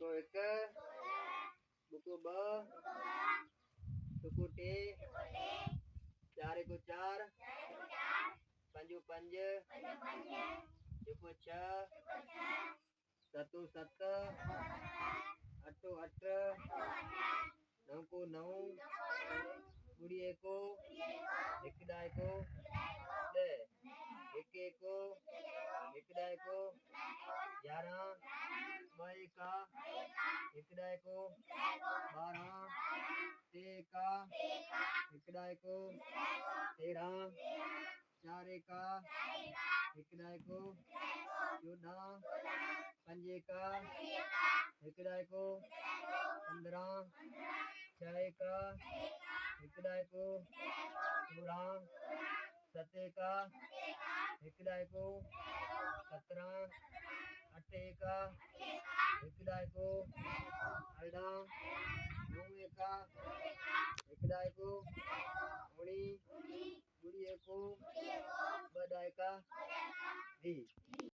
Buku एक, buku ब, suku T, चार को चार, पंजू पंज, जुको छह, सतु सत, अठो अठ, नौ को नौ, बुड़ी एको, एक डाय को, दे, एक एको, एक डाय को, 11, बाई का, एक डाय को, 12, ते का, एक डाय को, 13, चार का, एक डाय को, 14, पंजे का, एक डाय को, 15, छह का, एक डाय को, 16, सते का, एक डाय को, 17, अठे का, एक डाय को, 18, नौवे का, एक डाय को, 19, बुड़ी एको, 2 डाय का, 20।